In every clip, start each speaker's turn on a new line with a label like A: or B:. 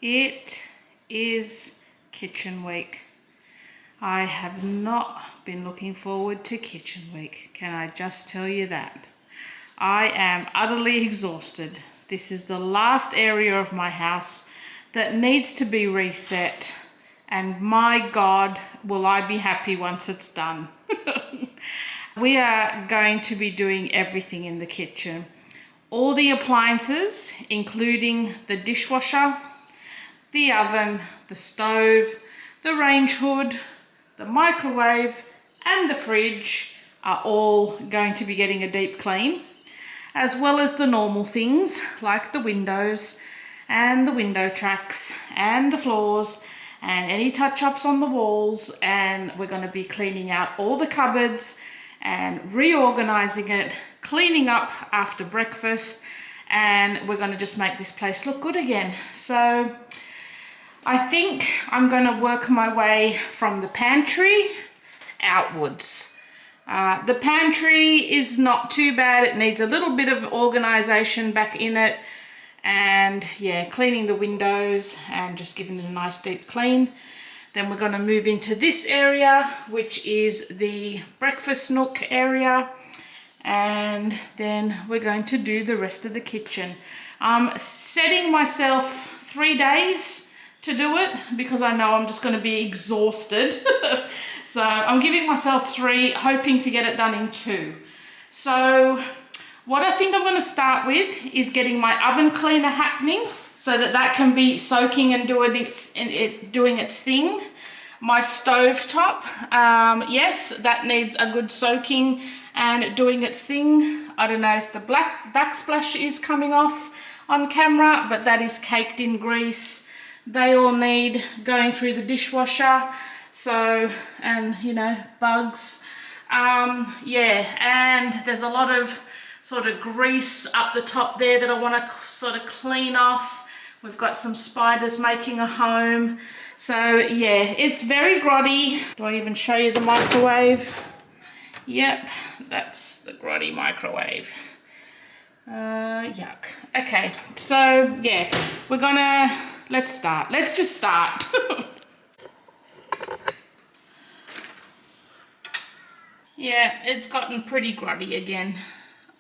A: It is kitchen week. I have not been looking forward to kitchen week. Can I just tell you that? I am utterly exhausted. This is the last area of my house that needs to be reset, and my God, will I be happy once it's done. We are going to be doing everything in the kitchen. All the appliances, including the dishwasher, the oven, the stove, the range hood, the microwave and the fridge are all going to be getting a deep clean, as well as the normal things like the windows and the window tracks and the floors and any touch-ups on the walls. And we're going to be cleaning out all the cupboards and reorganizing it, cleaning up after breakfast, and we're going to just make this place look good again. So I think I'm going to work my way from the pantry outwards. The pantry is not too bad. It needs a little bit of organization back in it, and yeah, cleaning the windows and just giving it a nice deep clean. Then we're going to move into this area, which is the breakfast nook area, and then we're going to do the rest of the kitchen. I'm setting myself 3 days to do it because I know I'm just going to be exhausted. So I'm giving myself 3, hoping to get it done in 2. So what I think I'm going to start with is getting my oven cleaner happening so that can be soaking and doing its thing. My stove top, yes, that needs a good soaking and doing its thing. I don't know if the black backsplash is coming off on camera, but that is caked in grease. They all need going through the dishwasher. So, and you know, bugs. Yeah, and there's a lot of sort of grease up the top there that I want to sort of clean off. We've got some spiders making a home. So yeah, it's very grotty. Do I even show you the microwave? Yep, that's the grotty microwave. Yuck. Okay, so yeah, we're gonna, let's start. Let's just start. Yeah, it's gotten pretty grotty again.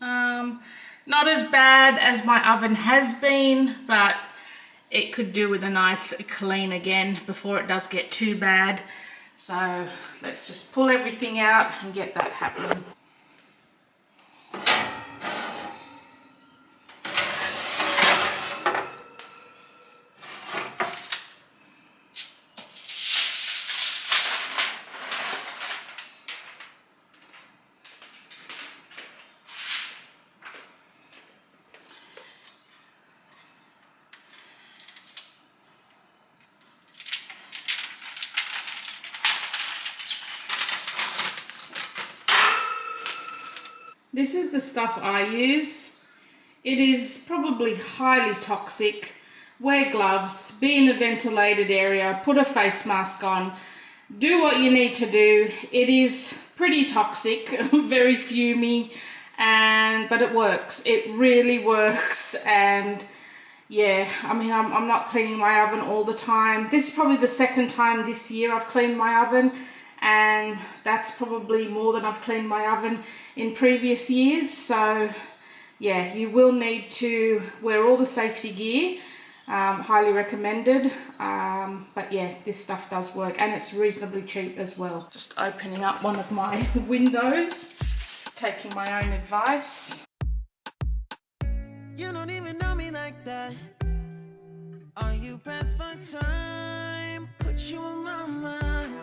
A: Not as bad as my oven has been, but it could do with a nice clean again before it does get too bad. So let's just pull everything out and get that happening. This is the stuff I use. It is probably highly toxic. Wear gloves, be in a ventilated area, put a face mask on, do what you need to do. It is pretty toxic, very fumey, but it works. It really works. And yeah, I mean, I'm not cleaning my oven all the time. This is probably the 2nd time this year I've cleaned my oven, and that's probably more than I've cleaned my oven in previous years. So yeah, you will need to wear all the safety gear, highly recommended. But yeah, this stuff does work, and it's reasonably cheap as well. Just opening up one of my windows, taking my own advice.
B: You don't even know me like that. Are you pressed for time? Put you on my mind.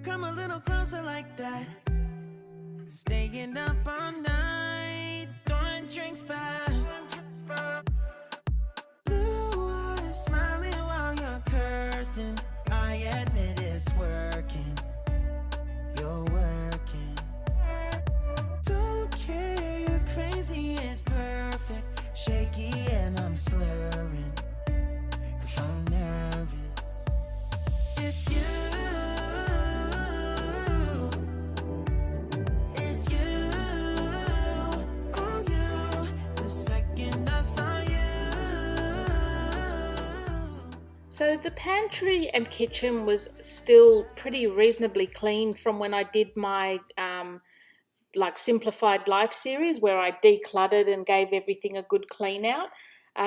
B: Come a little closer like that. Staying up all night, throwing drinks back. Blue eyes smiling while you're cursing. I admit it's working. You're working. Don't care, you're crazy, it's perfect. Shaky and I'm slurring, 'cause I'm nervous. It's you. It's you.
A: So the pantry and kitchen was still pretty reasonably clean from when I did my like simplified life series where I decluttered and gave everything a good clean out.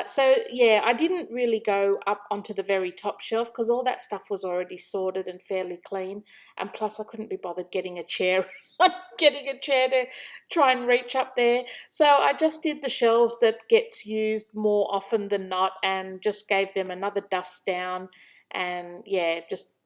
A: So yeah, I didn't really go up onto the very top shelf because all that stuff was already sorted and fairly clean. And plus, I couldn't be bothered getting a chair, getting a chair to try and reach up there. So I just did the shelves that gets used more often than not, and just gave them another dust down. And yeah, just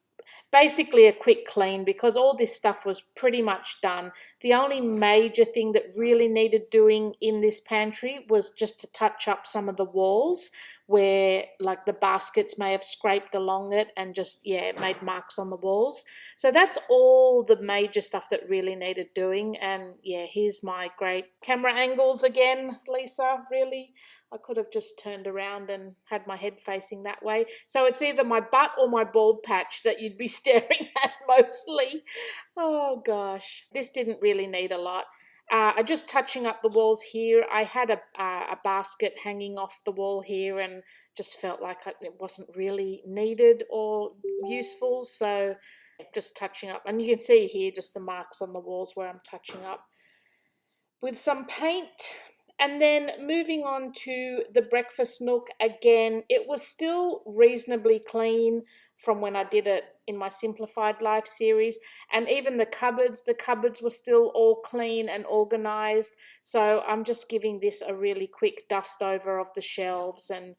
A: basically a quick clean because all this stuff was pretty much done. The only major thing that really needed doing in this pantry was just to touch up some of the walls where like the baskets may have scraped along it and just, yeah, made marks on the walls. So that's all the major stuff that really needed doing. And yeah, here's my great camera angles again, Lisa, really. I could have just turned around and had my head facing that way. So it's either my butt or my bald patch that you'd be staring at mostly. Oh gosh, this didn't really need a lot. Just touching up the walls here. I had a basket hanging off the wall here and just felt like it wasn't really needed or useful. So just touching up. And you can see here just the marks on the walls where I'm touching up with some paint. And then moving on to the breakfast nook, again, it was still reasonably clean from when I did it in my Simplified Life series. And even the cupboards were still all clean and organized. So I'm just giving this a really quick dust over of the shelves and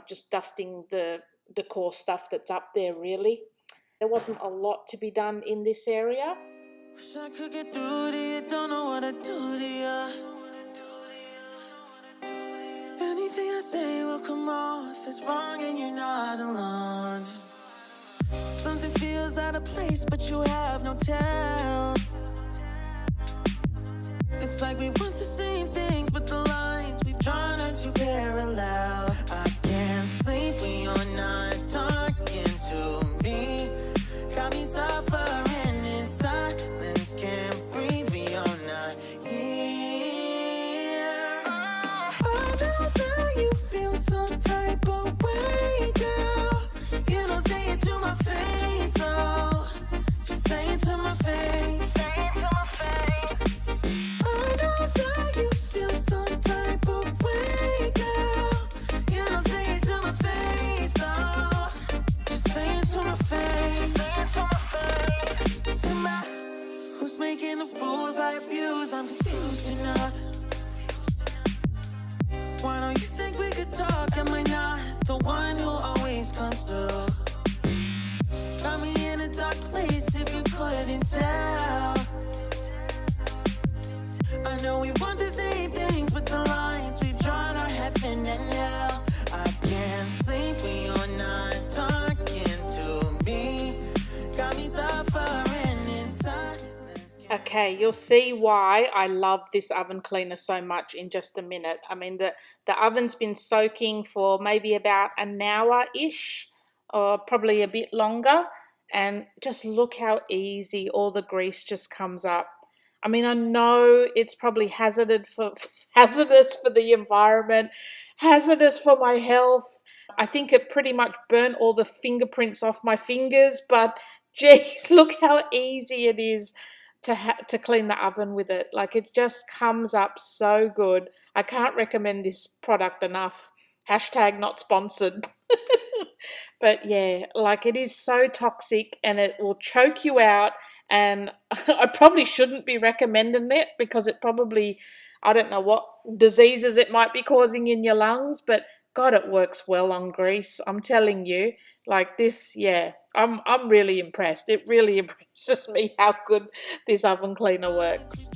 A: just dusting the decor stuff that's up there, really. There wasn't a lot to be done in this area.
B: Wish I could get through to you, don't know what I do to you. Anything I say will come off as wrong and you're not alone. Something feels out of place, but you have no tell. It's like we want the same things, but the lines we've drawn are too parallel. I can't sleep when you're not talking to me. Got me suffering in silence, can't breathe when you're not here. I know that you feel some type of way, girl. You don't say it to my face, though. Just say it to my face. Say it to my face. I know that you feel some type of way, girl. You don't say it to my face, though. Just say it to my face. Say it to my face. To my, who's making the rules I abuse? I'm confused enough. Why don't you think we could talk? Am I not the one who always comes through? Got me in a dark place if you couldn't tell. I know we want the same things, but the lines we've drawn are heaven and hell. I can't sleep when you're not talking to me. Got me suffering in silence.
A: Okay, you'll see why I love this oven cleaner so much in just a minute. I mean, the oven's been soaking for maybe about an hour-ish, or probably a bit longer. And just look how easy all the grease just comes up. I mean, I know it's probably hazardous for the environment, hazardous for my health. I think it pretty much burnt all the fingerprints off my fingers, but geez, look how easy it is to clean the oven with it. Like, it just comes up so good. I can't recommend this product enough. Hashtag not sponsored. But yeah, like, it is so toxic and it will choke you out, and I probably shouldn't be recommending it because it probably, I don't know what diseases it might be causing in your lungs, but God, it works well on grease. I'm telling you, like this, yeah, I'm really impressed. It really impresses me how good this oven cleaner works.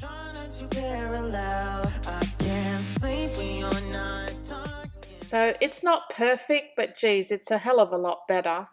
A: So it's not perfect, but geez, it's a hell of a lot better.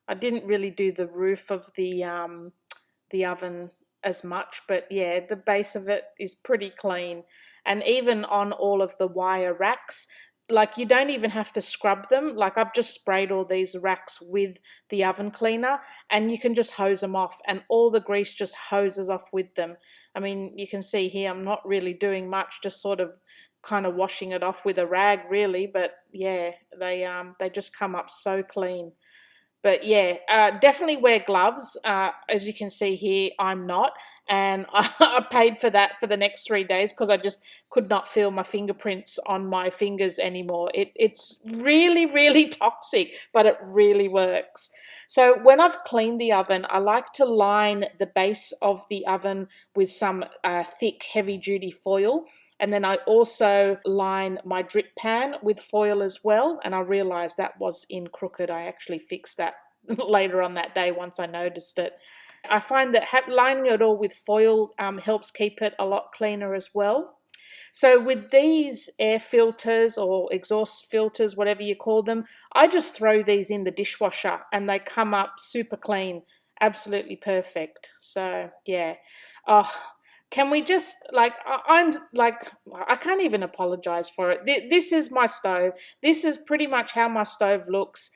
A: I didn't really do the roof of the oven as much, but yeah, the base of it is pretty clean. And even on all of the wire racks, like, you don't even have to scrub them. Like, I've just sprayed all these racks with the oven cleaner and you can just hose them off and all the grease just hoses off with them. I mean, you can see here I'm not really doing much, just sort of kind of washing it off with a rag really, but yeah, they just come up so clean. But yeah, definitely wear gloves. As you can see here, I'm not. And I paid for that for the next 3 days because I just could not feel my fingerprints on my fingers anymore. It's really, really toxic, but it really works. So when I've cleaned the oven, I like to line the base of the oven with some thick, heavy-duty foil. And then I also line my drip pan with foil as well. And I realized that was in crooked. I actually fixed that later on that day once I noticed it. I find that lining it all with foil helps keep it a lot cleaner as well. So with these air filters or exhaust filters, whatever you call them, I just throw these in the dishwasher and they come up super clean, absolutely perfect. So yeah. Can we just, like, I'm like, I can't even apologize for it. This is my stove. This is pretty much how my stove looks.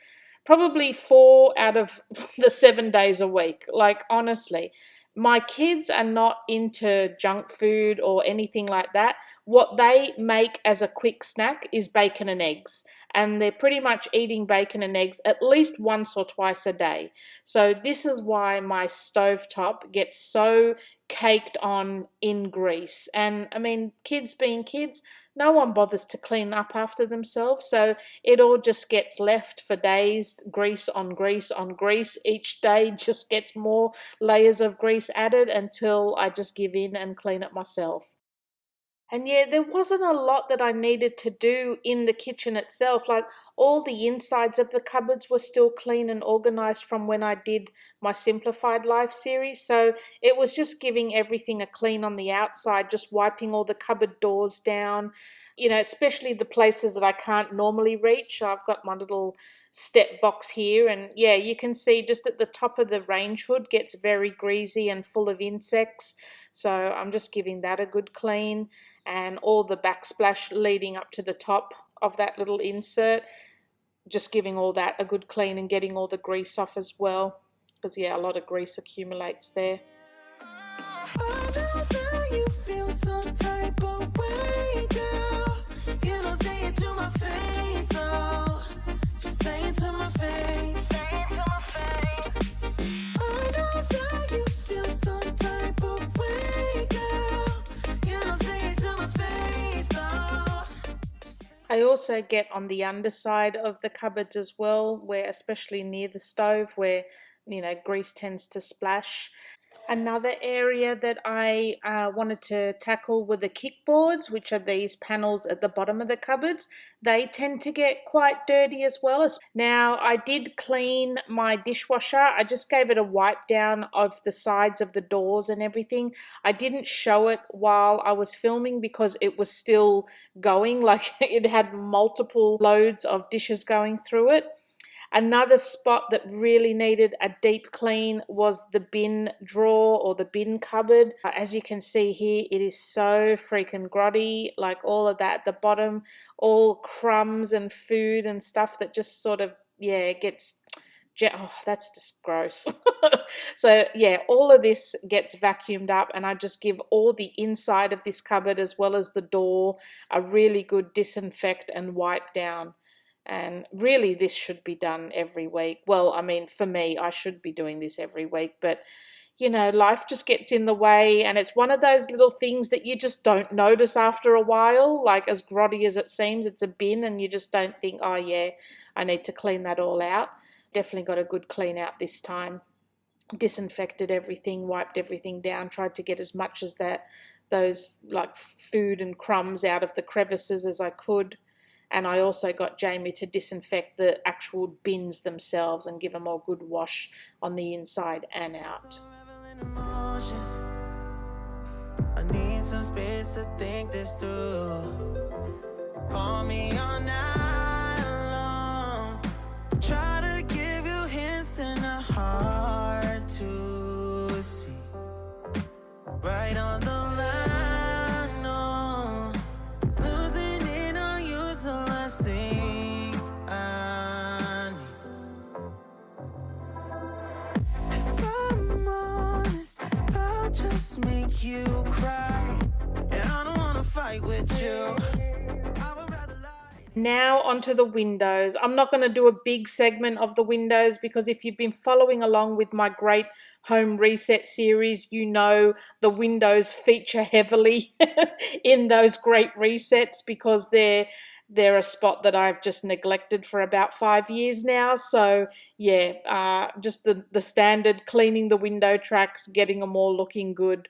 A: Probably 4 out of the 7 days a week. Like, honestly, my kids are not into junk food or anything like that. What they make as a quick snack is bacon and eggs. And they're pretty much eating bacon and eggs at least once or twice a day. So this is why my stovetop gets so caked on in grease. And I mean, kids being kids, no one bothers to clean up after themselves. So it all just gets left for days, grease on grease on grease. Each day just gets more layers of grease added until I just give in and clean it myself. And yeah, there wasn't a lot that I needed to do in the kitchen itself. Like, all the insides of the cupboards were still clean and organized from when I did my Simplified Life series. So it was just giving everything a clean on the outside, just wiping all the cupboard doors down, especially the places that I can't normally reach. I've got my little step box here, and yeah, you can see just at the top of the range hood gets very greasy and full of insects. So I'm just giving that a good clean, and all the backsplash leading up to the top of that little insert, just giving all that a good clean and getting all the grease off as well, because yeah, a lot of grease accumulates there.
B: I know that you feel some type of way, girl. You don't say it to my face, oh. Just say it to my face. Say it to my face. I know that you feel some type of way, girl. You don't say it to my face, oh.
A: I also get on the underside of the cupboards as well, where especially near the stove where grease tends to splash. Another area that I wanted to tackle were the kickboards, which are these panels at the bottom of the cupboards. They tend to get quite dirty as well. Now, I did clean my dishwasher. I just gave it a wipe down of the sides of the doors and everything. I didn't show it while I was filming because it was still going, like it had multiple loads of dishes going through it. Another spot that really needed a deep clean was the bin drawer or the bin cupboard. As you can see here, it is so freaking grotty, like all of that at the bottom, all crumbs and food and stuff that just sort of, yeah, gets, that's just gross. So yeah, all of this gets vacuumed up, and I just give all the inside of this cupboard as well as the door a really good disinfect and wipe down. And really, this should be done every week. Well, I mean, for me, I should be doing this every week, but life just gets in the way, and it's one of those little things that you just don't notice after a while. Like, as grotty as it seems, it's a bin, and you just don't think, oh yeah, I need to clean that all out. Definitely got a good clean out this time. Disinfected everything, wiped everything down, tried to get as much as those like food and crumbs out of the crevices as I could. And I also got Jamie to disinfect the actual bins themselves and give them a good wash on the inside and out.
B: I need some space to think this through. Call me all night long. Try to give you hints and a hard to see. Right on the line, no. Losing it on you's the last thing I need. If I'm honest, I'll just make you cry. And I don't wanna fight with you.
A: Now onto the windows. I'm not going to do a big segment of the windows because if you've been following along with my Great Home Reset series, you know the windows feature heavily in those great resets because they're a spot that I've just neglected for about 5 years now. So yeah, just the standard cleaning the window tracks, getting them all looking good.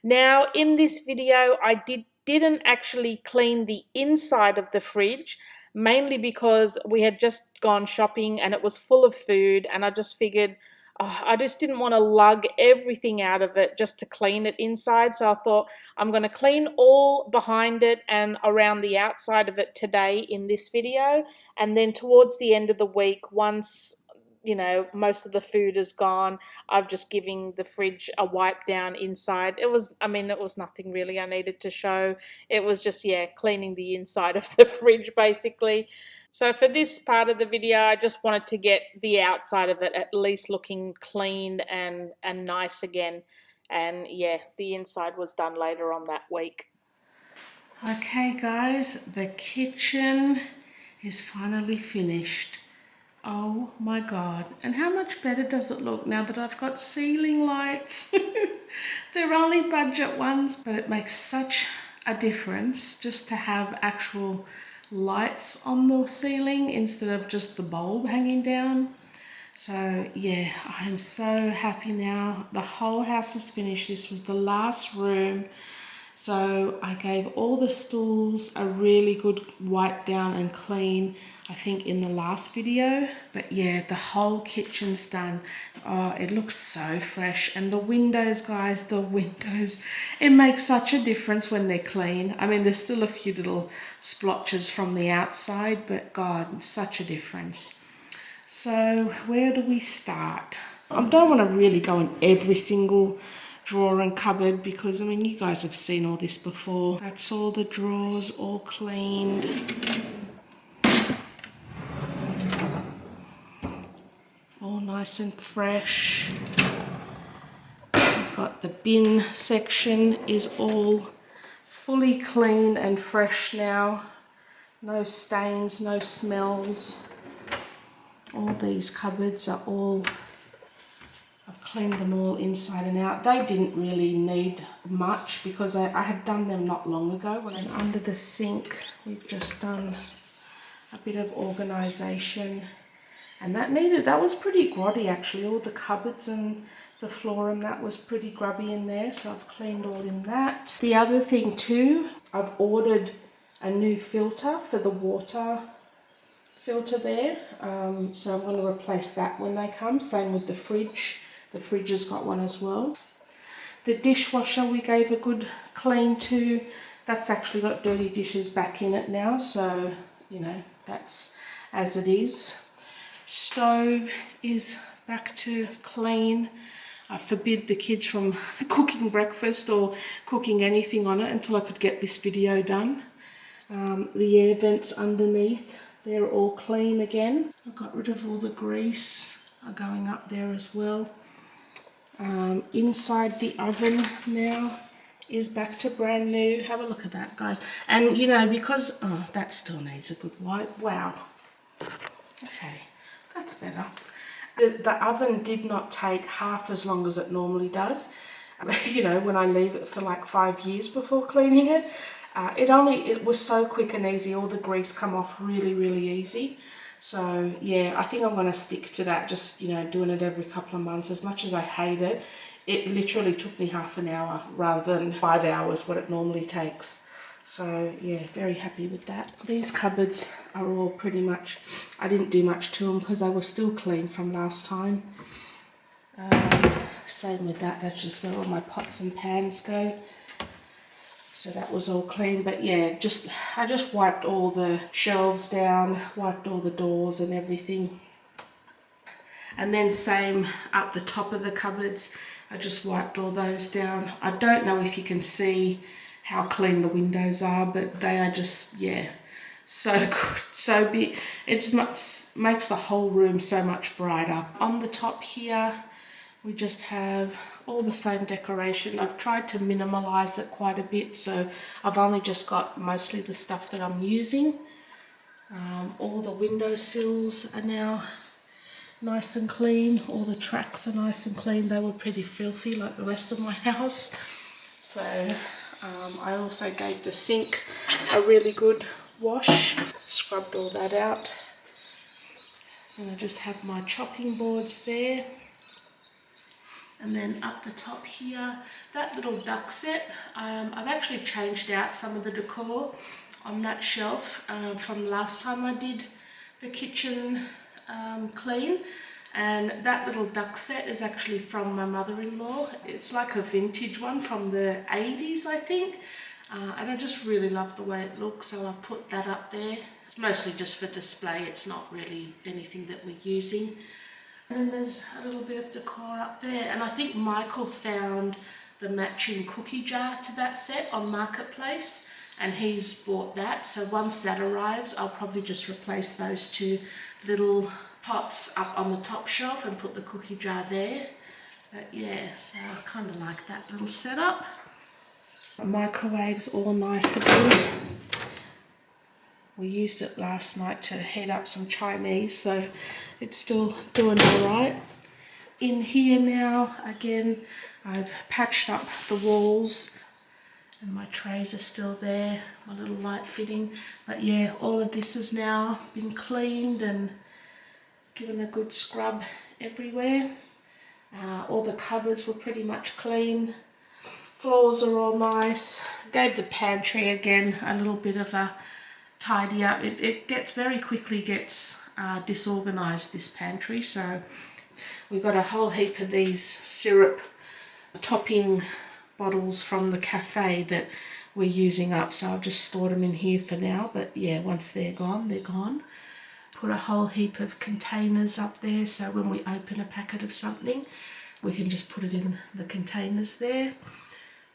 A: Now, in this video, I didn't actually clean the inside of the fridge, mainly because we had just gone shopping and it was full of food, and I just figured I just didn't want to lug everything out of it just to clean it inside. So I thought I'm going to clean all behind it and around the outside of it today in this video, and then towards the end of the week, once most of the food is gone, I've just giving the fridge a wipe down inside. It was nothing really I needed to show. It was just, cleaning the inside of the fridge basically. So for this part of the video, I just wanted to get the outside of it at least looking clean and nice again. And yeah, the inside was done later on that week. Okay guys, the kitchen is finally finished. Oh my God. And how much better does it look now that I've got ceiling lights? They're only budget ones, but it makes such a difference just to have actual lights on the ceiling instead of just the bulb hanging down. So yeah, I'm so happy now. The whole house is finished. This was the last room. So I gave all the stools a really good wipe down and clean, I think in the last video. But yeah, the whole kitchen's done. Oh, it looks so fresh. And the windows, guys, the windows, it makes such a difference when they're clean. I mean, there's still a few little splotches from the outside, but God, such a difference. So where do we start? I don't want to really go in every single drawer and cupboard because, I mean, you guys have seen all this before. That's all the drawers, all cleaned. All nice and fresh. We've got the bin section is all fully clean and fresh now. No stains, no smells. All these cupboards are all, I've cleaned them all inside and out. They didn't really need much because I had done them not long ago. And under the sink, we've just done a bit of organisation. And that was pretty grubby actually. All the cupboards and the floor and that was pretty grubby in there. So I've cleaned all in that. The other thing too, I've ordered a new filter for the water filter there. So I'm going to replace that when they come. Same with the fridge. The fridge has got one as well. The dishwasher we gave a good clean to. That's actually got dirty dishes back in it now. So, that's as it is. Stove is back to clean. I forbid the kids from cooking breakfast or cooking anything on it until I could get this video done. The air vents underneath, they're all clean again. I got rid of all the grease going up there as well. Inside the oven now is back to brand new. Have a look at that, guys. And because that still needs a good wipe. Wow. Okay, that's better. The oven did not take half as long as it normally does. When I leave it for like 5 years before cleaning it. It was so quick and easy. All the grease come off really, really easy. So yeah, I think I'm going to stick to that, just doing it every couple of months. As much as I hate it, it literally took me half an hour rather than 5 hours what it normally takes. So yeah, very happy with that. These cupboards are all pretty much, I didn't do much to them because they were still clean from last time. Same with that, that's just where all my pots and pans go. So that was all clean, but yeah, I just wiped all the shelves down, wiped all the doors and everything. And then same up the top of the cupboards, I just wiped all those down. I don't know if you can see how clean the windows are, but they are just, so good, so big. It makes the whole room so much brighter. On the top here, we just have all the same decoration. I've tried to minimalize it quite a bit, so I've only just got mostly the stuff that I'm using. All the windowsills are now nice and clean. All the tracks are nice and clean. They were pretty filthy like the rest of my house. So I also gave the sink a really good wash. Scrubbed all that out. And I just have my chopping boards there. And then up the top here, that little duck set, I've actually changed out some of the decor on that shelf from last time I did the kitchen clean. And that little duck set is actually from my mother-in-law. It's like a vintage one from the 80s, I think. And I just really love the way it looks, so I've put that up there. It's mostly just for display, it's not really anything that we're using. And then there's a little bit of decor up there, and I think Michael found the matching cookie jar to that set on Marketplace, and he's bought that. So once that arrives, I'll probably just replace those two little pots up on the top shelf and put the cookie jar there. But yeah, so I kind of like that little setup. My microwave's all nice again. We used it last night to heat up some Chinese, so it's still doing all right. In here now, again, I've patched up the walls and my trays are still there, my little light fitting. But yeah, all of this has now been cleaned and given a good scrub everywhere. All the cupboards were pretty much clean. Floors are all nice. Gave the pantry again a little bit of a tidy up. It gets very quickly disorganized, this pantry. So we've got a whole heap of these syrup topping bottles from the cafe that we're using up. So I've just stored them in here for now. But yeah, once they're gone, they're gone. Put a whole heap of containers up there, so when we open a packet of something, we can just put it in the containers there.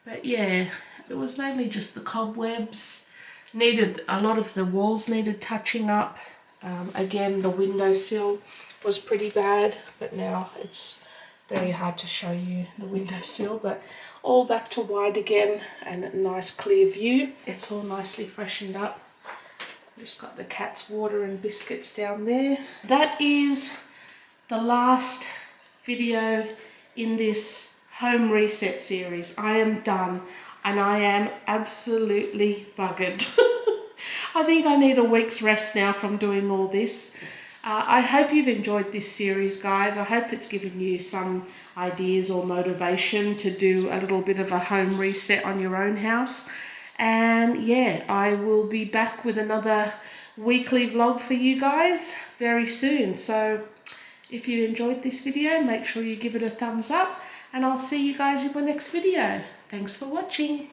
A: But yeah, it was mainly just the cobwebs. A lot of the walls needed touching up. Again, the windowsill was pretty bad, but now it's very hard to show you the windowsill. But all back to white again and a nice clear view. It's all nicely freshened up. Just got the cat's water and biscuits down there. That is the last video in this home reset series. I am done and I am absolutely buggered. I think I need a week's rest now from doing all this. I hope you've enjoyed this series, guys. I hope it's given you some ideas or motivation to do a little bit of a home reset on your own house. And yeah, I will be back with another weekly vlog for you guys very soon. So if you enjoyed this video, make sure you give it a thumbs up, and I'll see you guys in my next video. Thanks for watching.